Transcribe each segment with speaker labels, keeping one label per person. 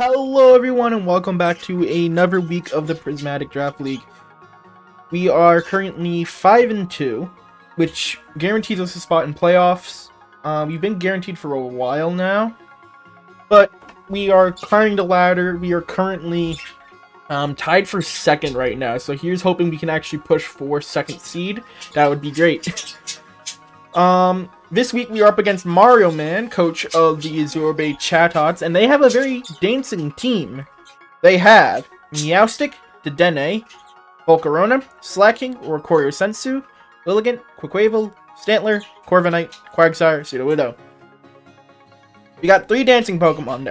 Speaker 1: Hello everyone and welcome back to another week of the Prismatic Draft League. We are currently 5-2, which guarantees us a spot in playoffs. We've been guaranteed for a while now, but we are climbing the ladder. We are currently tied for second right now, so here's hoping we can actually push for second seed. That would be great. This week we are up against MarioMan, coach of the Azure Bay Chatots, and they have a very dancing team. They have Meowstic, Dedenne, Volcarona, Slacking, Oricorio Sensu, Lilligant, Quaquaval, Stantler, Corviknight, Quagsire, Sudowoodo. We got 4 dancing Pokemon.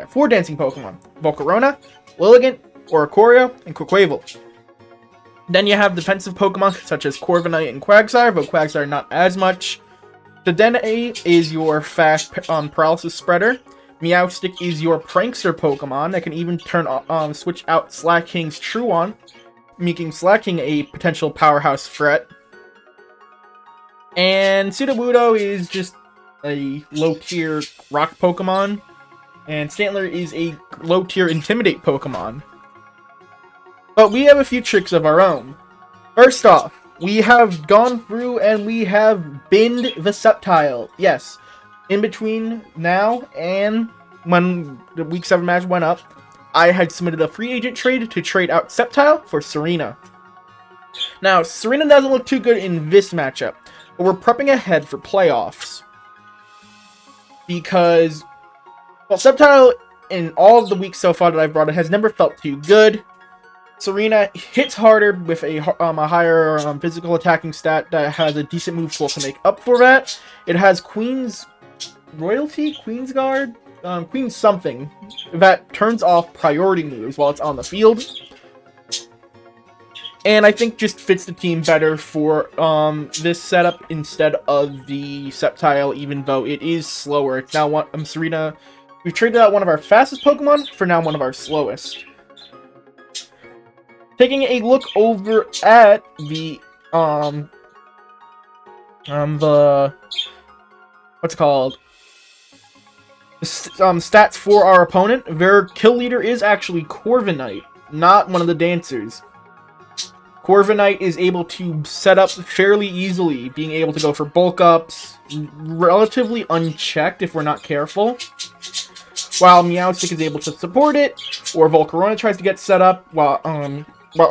Speaker 1: Volcarona, Lilligant, Oricorio, and Quaquaval. Then you have defensive Pokemon such as Corviknight and Quagsire, but Quagsire not as much. Dedenne is your fast paralysis spreader. Meowstic is your prankster Pokemon that can even switch out Slacking's Truon, making Slacking a potential powerhouse threat. And Sudowoodo is just a low-tier rock Pokemon, and Stantler is a low-tier intimidate Pokemon. But we have a few tricks of our own. First off, we have gone through and we have binned the Sceptile. Yes, in between now and when the Week 7 match went up, I had submitted a free agent trade to trade out Sceptile for Serena. Now, Serena doesn't look too good in this matchup, but we're prepping ahead for playoffs. Because, well, Sceptile in all of the weeks so far that I've brought it has never felt too good. Serena hits harder with a higher physical attacking stat that has a decent move pool to make up for that. It has Queen's Royalty, Queen's Guard, Queen's something that turns off priority moves while it's on the field. And I think just fits the team better for this setup instead of the Sceptile, even though it is slower. It's now Serena. We've traded out one of our fastest Pokemon for now one of our slowest. Taking a look over at the what's it called? The stats for our opponent. Their kill leader is actually Corviknight, not one of the dancers. Corviknight is able to set up fairly easily, being able to go for bulk ups, relatively unchecked if we're not careful. While Meowstic is able to support it, or Volcarona tries to get set up, while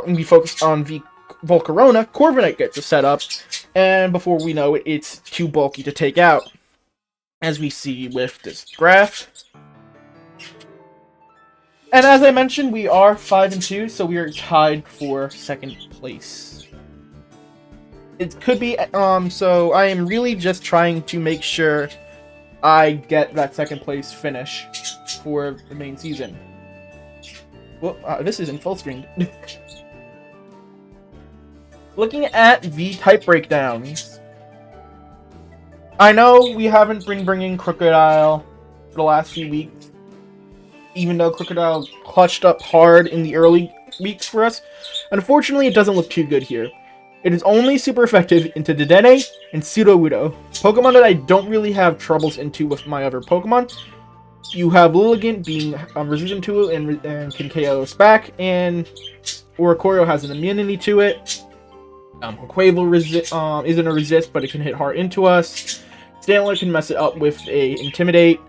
Speaker 1: we focus on the Volcarona, Corviknight gets a setup, and before we know it, it's too bulky to take out, as we see with this graph. And as I mentioned, we are 5-2, so we are tied for second place. It could be, so I am really just trying to make sure I get that second place finish for the main season. Well, this isn't full screen. Looking at the type breakdowns, I know we haven't been bringing Crocodile for the last few weeks, even though Crocodile clutched up hard in the early weeks for us. Unfortunately, it doesn't look too good here. It is only super effective into Dedenne and Sudowoodo, Pokemon that I don't really have troubles into with my other Pokemon. You have Lilligant being resistant to it and can KO us back, and Oricorio has an immunity to it. Quaquaval isn't a resist, but it can hit hard into us. Stantler can mess it up with a Intimidate.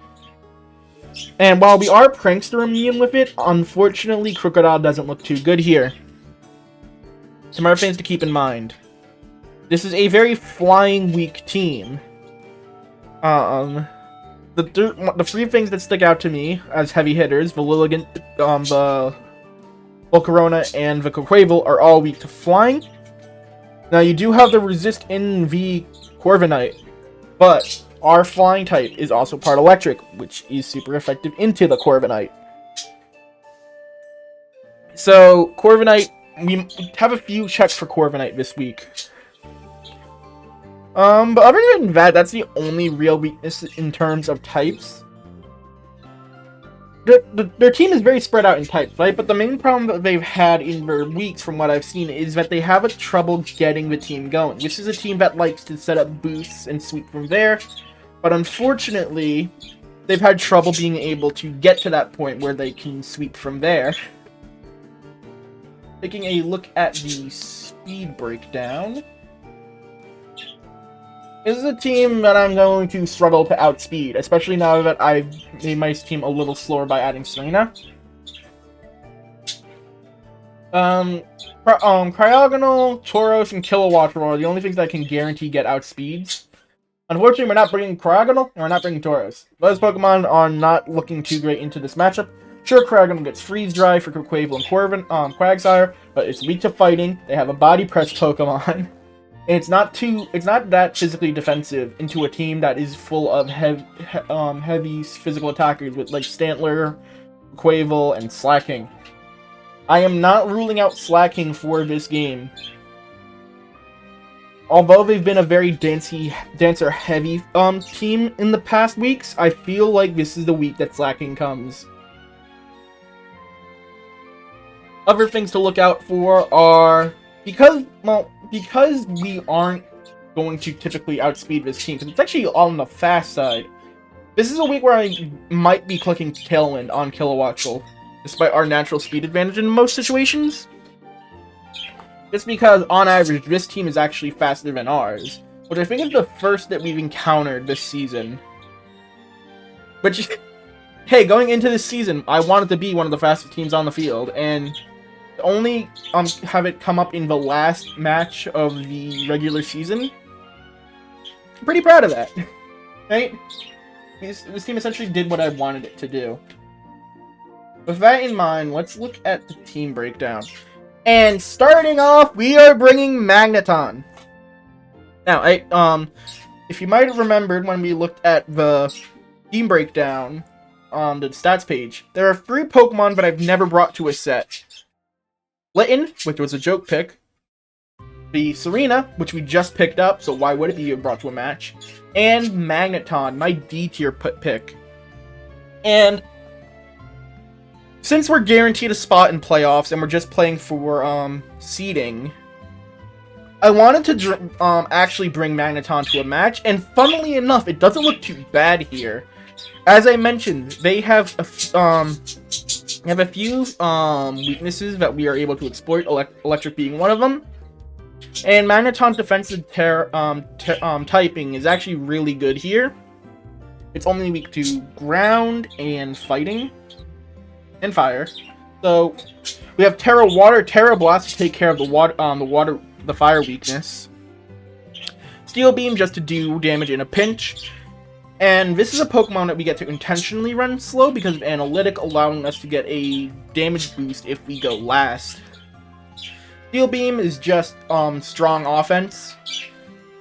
Speaker 1: And while we are Prankster immune with it, unfortunately Crocodile doesn't look too good here. Some other things to keep in mind. This is a very flying weak team. The 3 things that stick out to me as heavy hitters, the Lilligant, the Volcarona, and the Quaquaval are all weak to flying. Now you do have the resist in the Corviknight, but our flying type is also part electric, which is super effective into the Corviknight. So Corviknight, we have a few checks for Corviknight this week. But other than that, that's the only real weakness in terms of types. Their team is very spread out in types, right? But the main problem that they've had in their weeks, from what I've seen, is that they have a trouble getting the team going. This is a team that likes to set up boosts and sweep from there. But unfortunately, they've had trouble being able to get to that point where they can sweep from there. Taking a look at the speed breakdown. This is a team that I'm going to struggle to outspeed, especially now that I've made my team a little slower by adding Serena. Cryogonal, Tauros, and Kilowattrel are the only things that can guarantee get outspeeds. Unfortunately, we're not bringing Cryogonal, and we're not bringing Tauros. Those Pokemon are not looking too great into this matchup. Sure, Cryogonal gets Freeze Dry for Quavel and Quagsire, but it's weak to fighting. They have a Body Press Pokemon, and it's not that physically defensive into a team that is full of heavy physical attackers with like Stantler, Quavel, and Slacking. I am not ruling out Slacking for this game. Although they've been a very dancer-heavy team in the past weeks, I feel like this is the week that Slacking comes. Other things to look out for are, because we aren't going to typically outspeed this team, because it's actually on the fast side, this is a week where I might be clicking Tailwind on Kilowattrel, despite our natural speed advantage in most situations. Just because, on average, this team is actually faster than ours, which I think is the first that we've encountered this season. But, hey, going into this season, I wanted to be one of the fastest teams on the field, and to only have it come up in the last match of the regular season, I'm pretty proud of that, right? This team essentially did what I wanted it to do. With that in mind, let's look at the team breakdown. And starting off, we are bringing Magneton. Now, if you might have remembered when we looked at the team breakdown on the stats page, there are 3 Pokemon that I've never brought to a set. Litten, which was a joke pick. The Serena, which we just picked up, so why would it be brought to a match? And Magneton, my D tier pick. And since we're guaranteed a spot in playoffs and we're just playing for seeding, I wanted to actually bring Magneton to a match, and funnily enough, it doesn't look too bad here. As I mentioned, they have a few weaknesses that we are able to exploit, electric being one of them. And Magneton's defensive typing is actually really good here. It's only weak to ground and fighting. And fire. So we have Terra Water, Terra Blast to take care of the fire weakness. Steel Beam just to do damage in a pinch. And this is a Pokemon that we get to intentionally run slow because of Analytic, allowing us to get a damage boost if we go last. Steel Beam is just strong offense.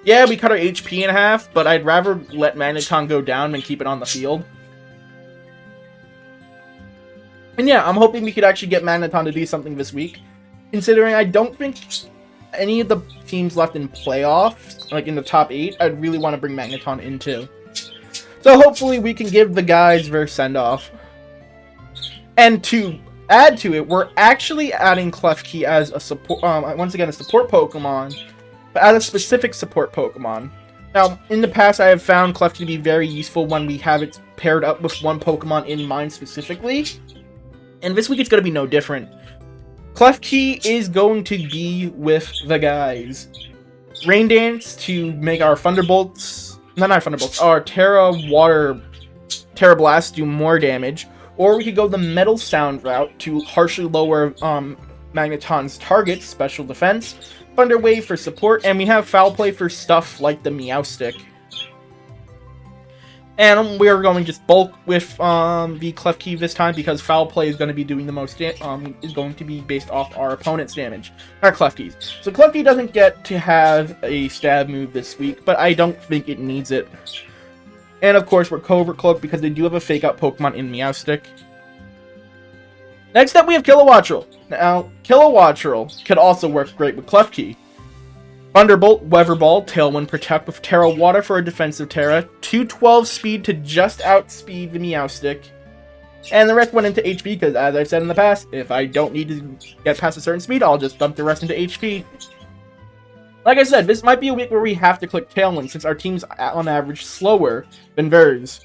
Speaker 1: Yeah, we cut our HP in half, but I'd rather let Magneton go down than keep it on the field. And yeah, I'm hoping we could actually get Magneton to do something this week, considering I don't think any of the teams left in playoffs, like in the top 8, I'd really want to bring Magneton into. So hopefully we can give the guys their send-off. And to add to it, we're actually adding Klefki as a support, once again, a support Pokemon, but as a specific support Pokemon. Now, in the past, I have found Klefki to be very useful when we have it paired up with one Pokemon in mind specifically. And this week it's going to be no different. Klefki is going to be with the guys. Rain Dance to make our Thunderbolts, our Terra Blast do more damage. Or we could go the Metal Sound route to harshly lower Magneton's target's special defense. Thunder Wave for support, and we have Foul Play for stuff like the Meowstic. And we're going just bulk with the Klefki this time because Foul Play is going to be doing the most is going to be based off our opponent's damage, our Klefki's. So Klefki doesn't get to have a stab move this week, but I don't think it needs it. And of course we're Covert Cloak because they do have a fake out Pokemon in Meowstic. Next up we have Kilowattrel. Now Kilowattrel could also work great with Klefki. Thunderbolt, Weather Ball, Tailwind Protect with Terra Water for a defensive Terra, 212 speed to just outspeed the Meowstic, and the rest went into HP because, as I've said in the past, if I don't need to get past a certain speed, I'll just dump the rest into HP. Like I said, this might be a week where we have to click Tailwind since our team's on average slower than theirs.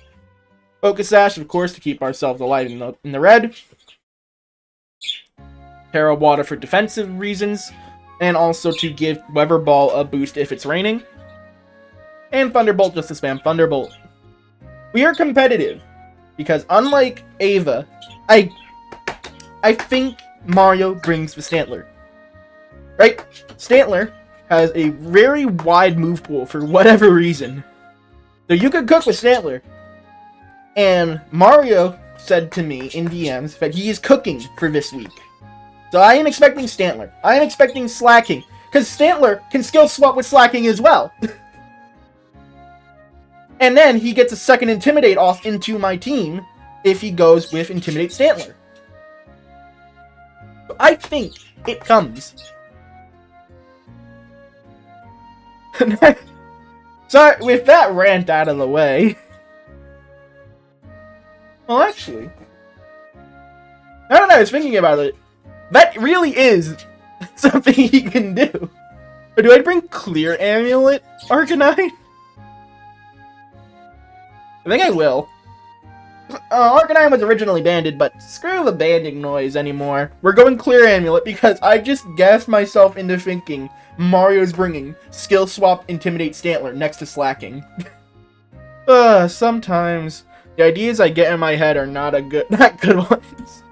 Speaker 1: Focus Sash, of course, to keep ourselves alive in the red. Terra Water for defensive reasons, and also to give Weather Ball a boost if it's raining. And Thunderbolt just to spam Thunderbolt. We are competitive, because unlike Ava, I think Mario brings the Stantler. Right? Stantler has a very wide move pool for whatever reason. So you could cook with Stantler. And Mario said to me in DMs that he is cooking for this week. So I am expecting Stantler. I am expecting Slacking. Because Stantler can skill swap with Slacking as well. And then he gets a second Intimidate off into my team if he goes with Intimidate Stantler. So I think it comes. So with that rant out of the way... Well, actually... I don't know, I was thinking about it. That really is something he can do. Or do I bring Clear Amulet, Arcanine? I think I will. Arcanine was originally banded, but screw the banding noise anymore. We're going Clear Amulet because I just gassed myself into thinking Mario's bringing Skill Swap Intimidate Stantler next to Slacking. Sometimes the ideas I get in my head are not good ones.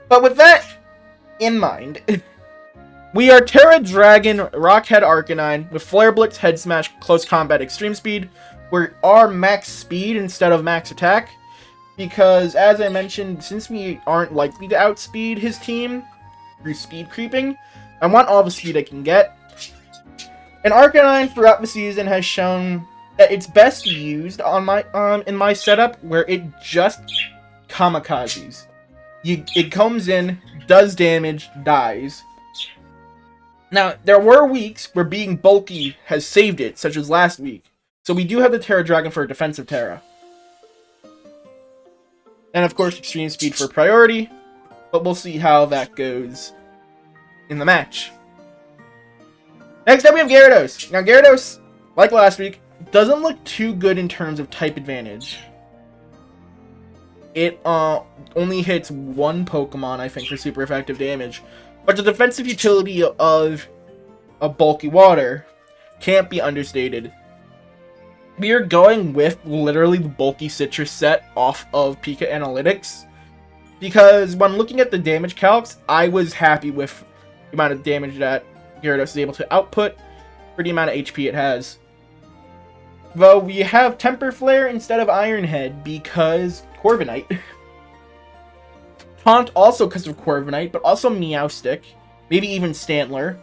Speaker 1: But with that in mind, we are Terra Dragon Rockhead Arcanine with Flare Blitz, Head Smash, Close Combat, Extreme Speed. We are max speed instead of max attack. Because, as I mentioned, since we aren't likely to outspeed his team through speed creeping, I want all the speed I can get. And Arcanine throughout the season has shown that it's best used on my in my setup where it just kamikazes. It comes in, does damage, dies. Now, there were weeks where being bulky has saved it, such as last week. So we do have the Terra Dragon for a defensive Terra. And of course, Extreme Speed for priority. But we'll see how that goes in the match. Next up we have Gyarados. Now Gyarados, like last week, doesn't look too good in terms of type advantage. It only hits one Pokemon, I think, for super effective damage. But the defensive utility of a bulky water can't be understated. We are going with literally the bulky citrus set off of Pika Analytics. Because when looking at the damage calcs, I was happy with the amount of damage that Gyarados is able to output for the amount of HP it has. Though we have Temper Flare instead of Iron Head because Corviknight. Taunt also because of Corviknight, but also Meowstic. Maybe even Stantler.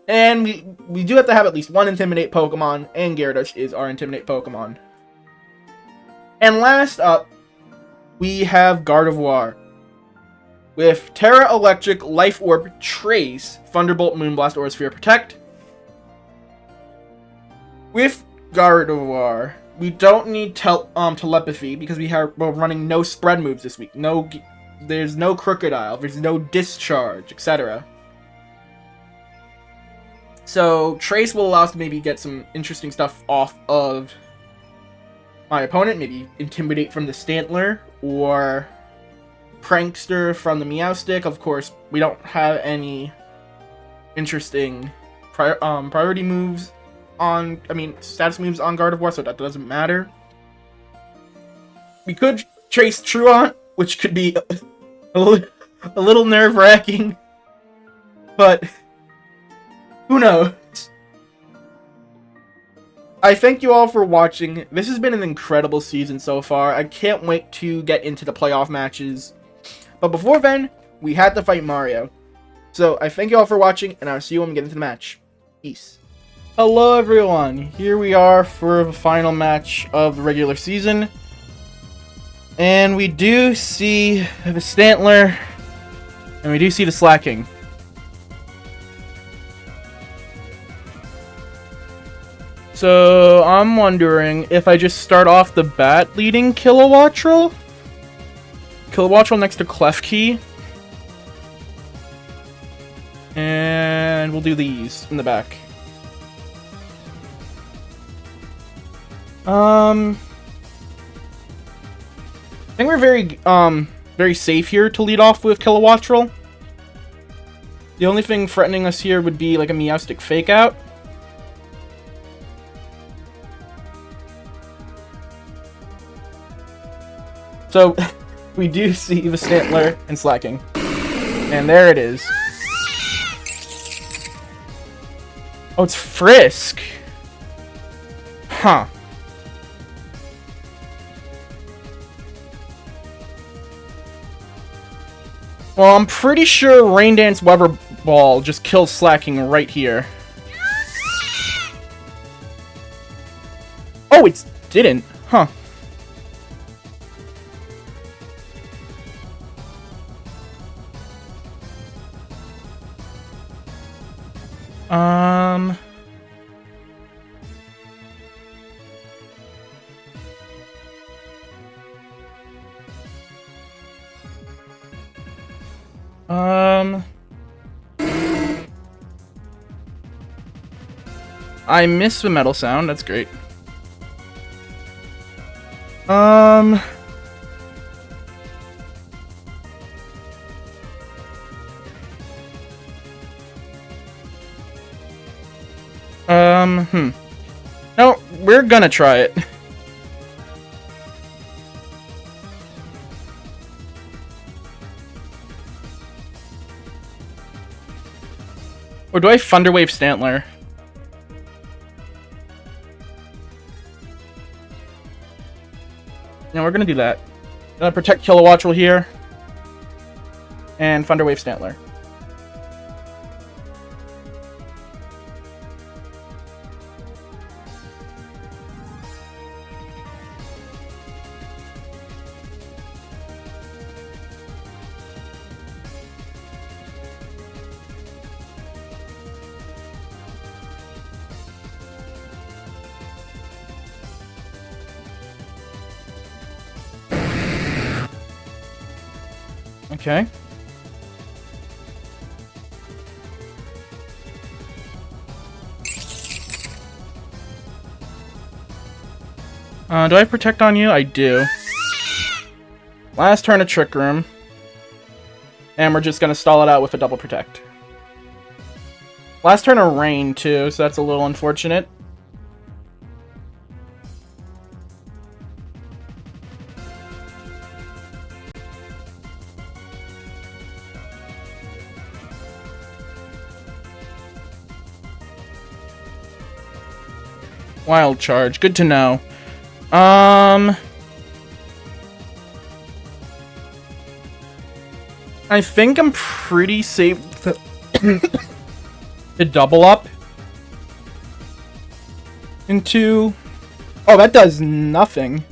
Speaker 1: And we do have to have at least one Intimidate Pokemon, and Gyarados is our Intimidate Pokemon. And last up, we have Gardevoir. With Terra Electric, Life Orb, Trace, Thunderbolt, Moonblast, or Sphere Protect. With Gardevoir, we don't need telepathy because we're running no spread moves this week. There's no Crocodile, there's no Discharge, etc. So Trace will allow us to maybe get some interesting stuff off of my opponent. Maybe Intimidate from the Stantler or Prankster from the Meowstic. Of course, we don't have any interesting priority moves status moves on Gardevoir, so that doesn't matter. We could Trace Truant, which could be a little nerve-wracking, but who knows? I thank you all for watching. This has been an incredible season so far. I can't wait to get into the playoff matches. But before then, we had to fight Mario. So I thank you all for watching, and I'll see you when we get into the match. Peace. Hello everyone, here we are for the final match of the regular season. And we do see the Stantler, and we do see the Slacking. So I'm wondering if I just start off the bat leading Kilowattrel next to Klefki. And we'll do these in the back. I think we're very safe here to lead off with Kilowattrel. The only thing threatening us here would be like a Meowstic Fake Out. So, we do see the Stantler and Slacking. And there it is. Oh, it's Frisk. Huh. Well, I'm pretty sure Rain Dance Weather Ball just kills Slacking right here. Oh, it didn't. Huh. I missed the metal sound. That's great. No, we're gonna try it. Or do I Thunderwave Stantler? No, we're gonna do that. Gonna protect Kilowattrel here. And Thunderwave Stantler. Okay. Do I have Protect on you? I do. Last turn of Trick Room. And we're just gonna stall it out with a double Protect. Last turn of Rain, too, so that's a little unfortunate. Wild Charge. Good to know. I think I'm pretty safe to double up into... Oh, that does nothing.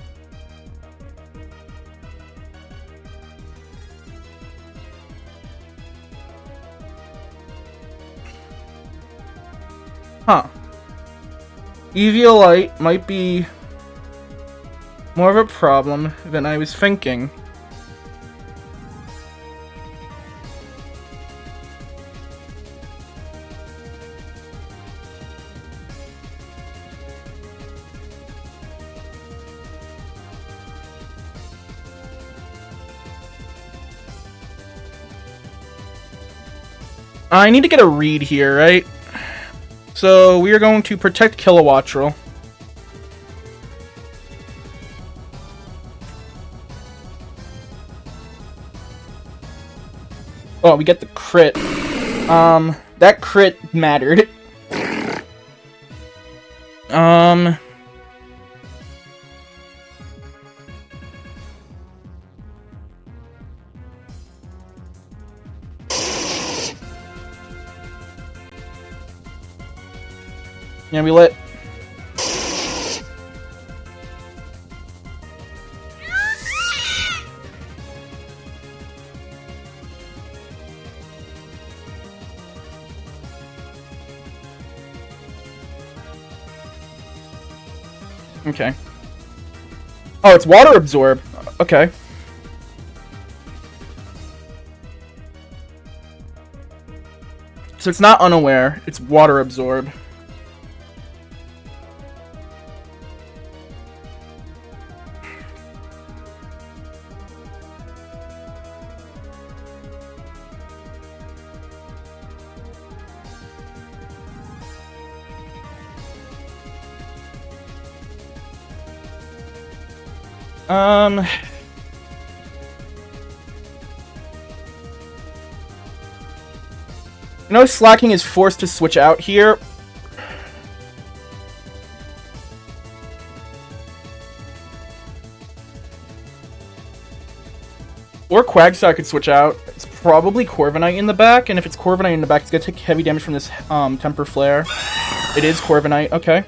Speaker 1: Huh. Eviolite might be more of a problem than I was thinking. I need to get a read here, right? So we are going to protect Kilowattrel. Oh, we get the crit. That crit mattered. Yeah, we lit. Okay. Oh, it's Water Absorb. Okay. So it's not Unaware, it's Water Absorb. I know Slacking is forced to switch out here. Or Quagsire could switch out. It's probably Corviknight in the back, and if it's Corviknight in the back, it's gonna take heavy damage from this Temper Flare. It is Corviknight, okay.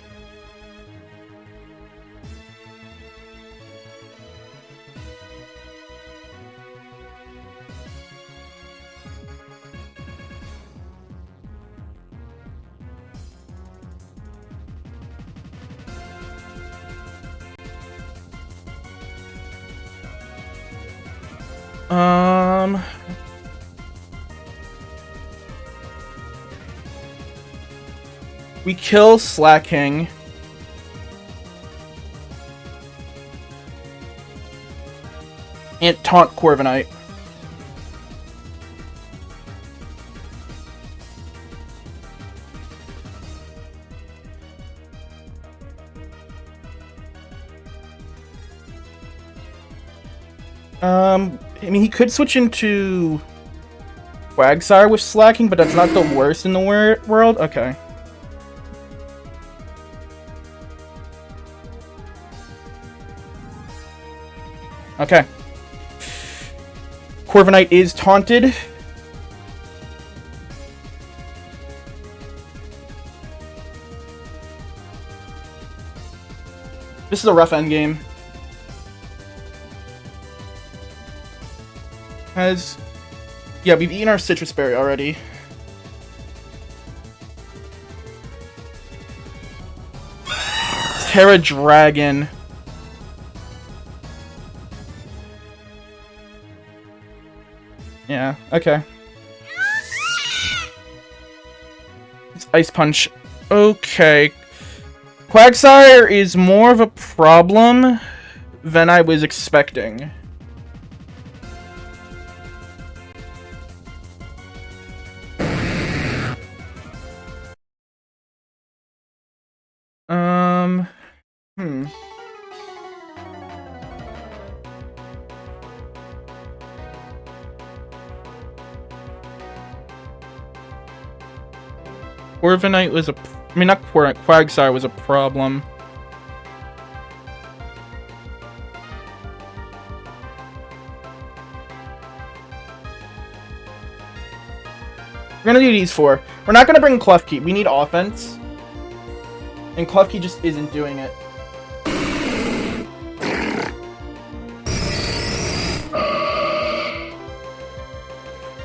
Speaker 1: We kill Slacking. And taunt Corviknight. I mean, he could switch into Quagsire with Slacking, but that's not the worst in the world. Okay. Okay. Corviknight is taunted. This is a rough endgame. Yeah, we've eaten our Citrus Berry already. Terra Dragon. Yeah, okay. It's Ice Punch. Okay. Quagsire is more of a problem than I was expecting. Corviknight was I mean, not Quagsire was a problem. We're gonna do these four. We're not gonna bring Klefki. We need offense. And Klefki just isn't doing it.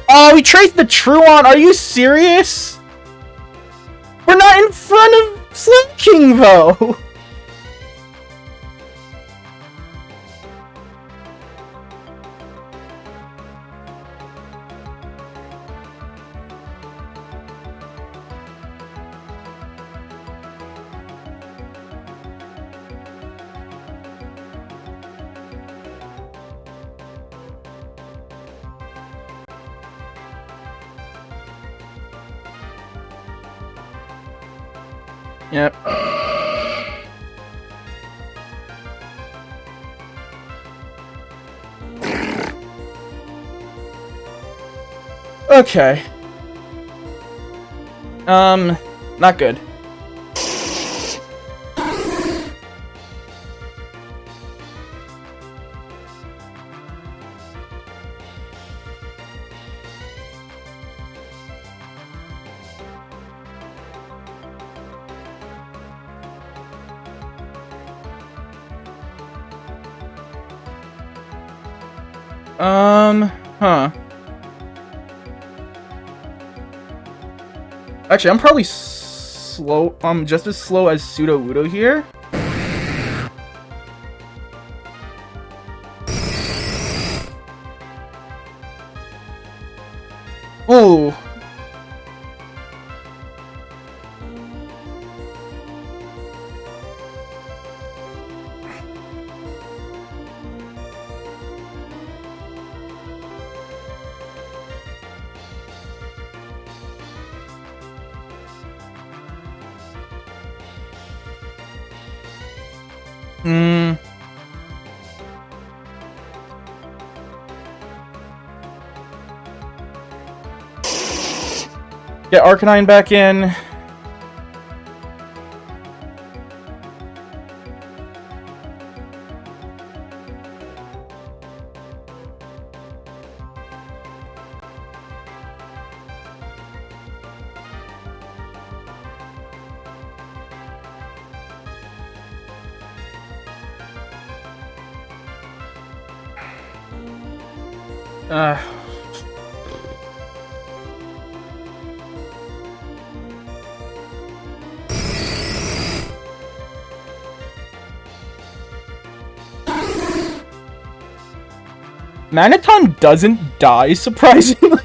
Speaker 1: Oh, we traced the Truant. Are you serious? We're not in front of Slacking, though. Yep. Okay. Not good. Huh. Actually, I'm probably slow, just as slow as Sudowoodo here. Ooh. Get Arcanine back in. Magneton doesn't die, surprisingly.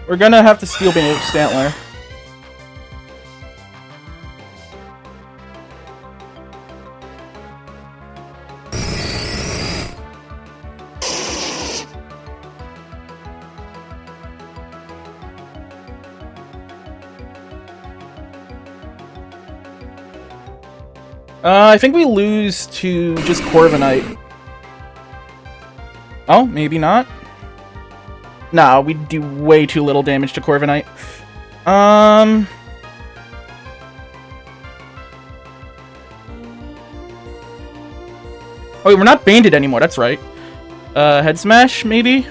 Speaker 1: We're gonna have to Steel Bane Stantler. I think we lose to just Corviknight. Oh, maybe not. Nah, we do way too little damage to Corviknight. Oh, wait, we're not banded anymore, that's right. Head Smash, maybe?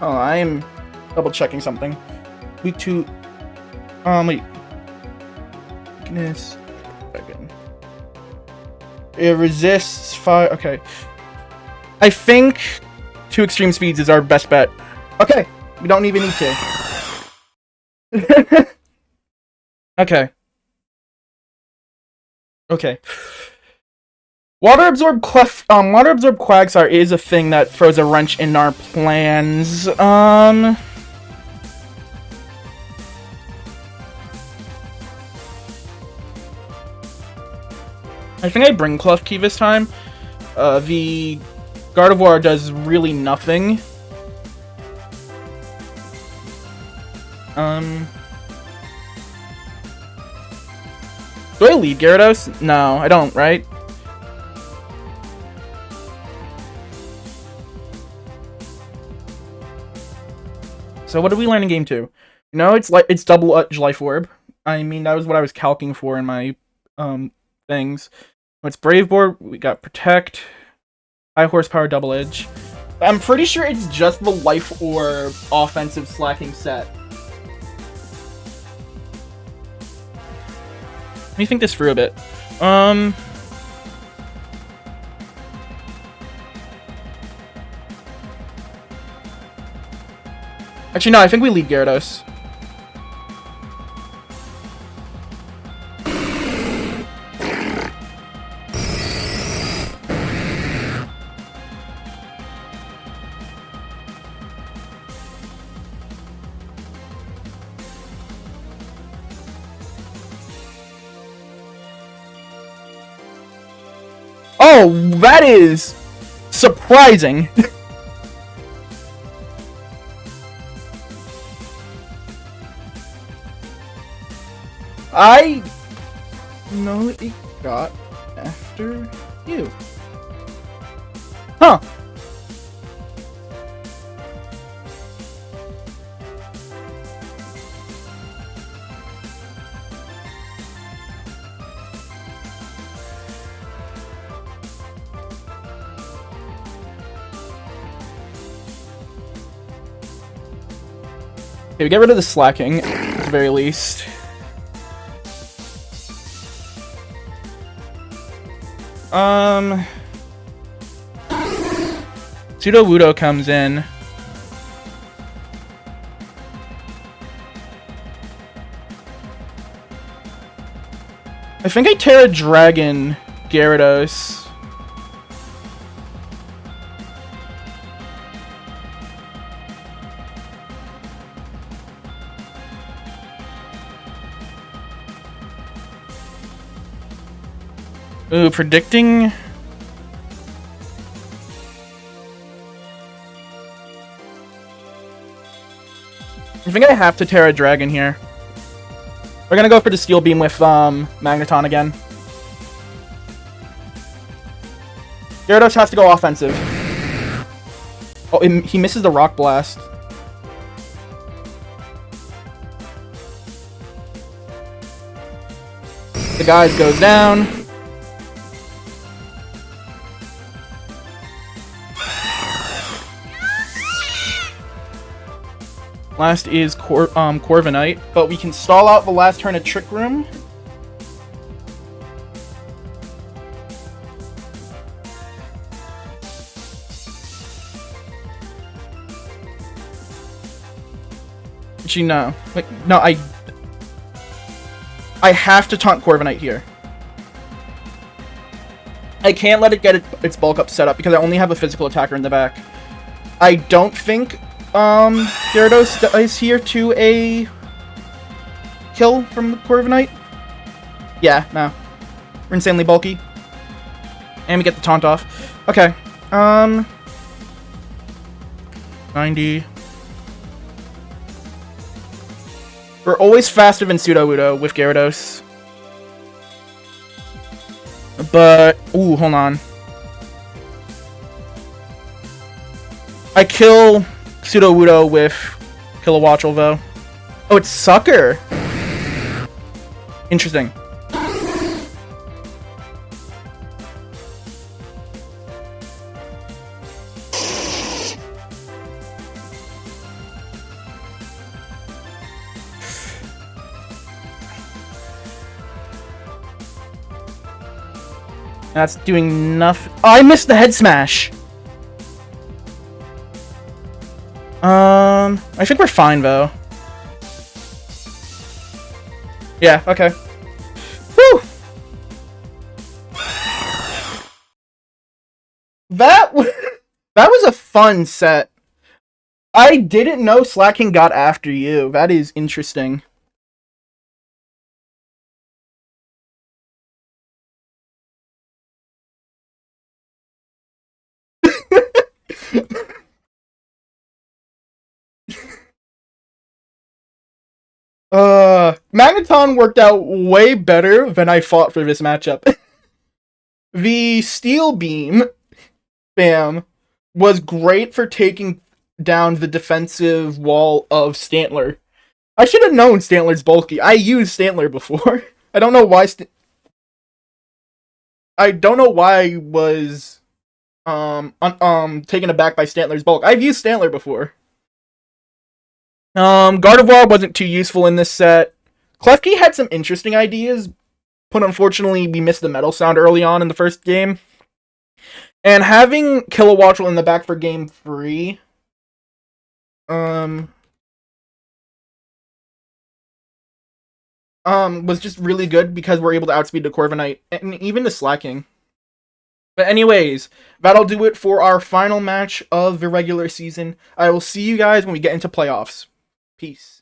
Speaker 1: Oh, I am double checking something. Weak to... wait. Weakness... Again. It resists fire... Okay. I think 2 extreme speeds is our best bet. Okay, we don't even need to. Okay. Okay. Water absorb Quagsire is a thing that throws a wrench in our plans. I think I bring Klefki this time. The Gardevoir does really nothing. Do I lead Gyarados? No, I don't, right? So what did we learn in game 2? No, it's double Life Orb. I mean, that was what I was calcing for in my things. It's Brave Board, we got Protect, High Horsepower, Double Edge. I'm pretty sure it's just the Life Orb offensive slacking set. Let me think this through a bit. Actually, no, I think we lead Gyarados. Oh, that is surprising. I know it got after you. Huh. Okay, we get rid of the slacking, at the very least. Pseudo-Wudo comes in. I think I Terra Dragon Gyarados. Ooh, predicting. I think I have to Terra Dragon here. We're gonna go for the Steel Beam with Magneton again. Gyarados has to go offensive. Oh, he misses the Rock Blast. The guys goes down. Last is Corviknight, but we can stall out the last turn of Trick Room. Actually, no. Like, no, I have to taunt Corviknight here. I can't let it get its bulk up set up because I only have a physical attacker in the back. I don't think Gyarados is here to a kill from Corviknight. Yeah, no. We're insanely bulky. And we get the taunt off. Okay. 90. We're always faster than Pseudo-Wudo with Gyarados. But, ooh, hold on. I kill Pseudo-Wudo with Kilowattrel, though. Oh, it's Sucker! Interesting. That's doing nothing. Oh, I missed the head smash! I think we're fine, though. Yeah, okay. Whew! That was a fun set. I didn't know Slacking got after you. That is interesting. Magneton worked out way better than I thought for this matchup. The Steel Beam, bam, was great for taking down the defensive wall of Stantler. I should have known Stantler's bulky. I used Stantler before. I don't know why I was taken aback by Stantler's bulk. I've used Stantler before. Gardevoir wasn't too useful in this set. Klefki had some interesting ideas, but unfortunately we missed the metal sound early on in the first game. And having Kilowattrel in the back for game 3, was just really good because we're able to outspeed the Corviknight and even the Slacking. But anyways, that'll do it for our final match of the regular season. I will see you guys when we get into playoffs. Peace.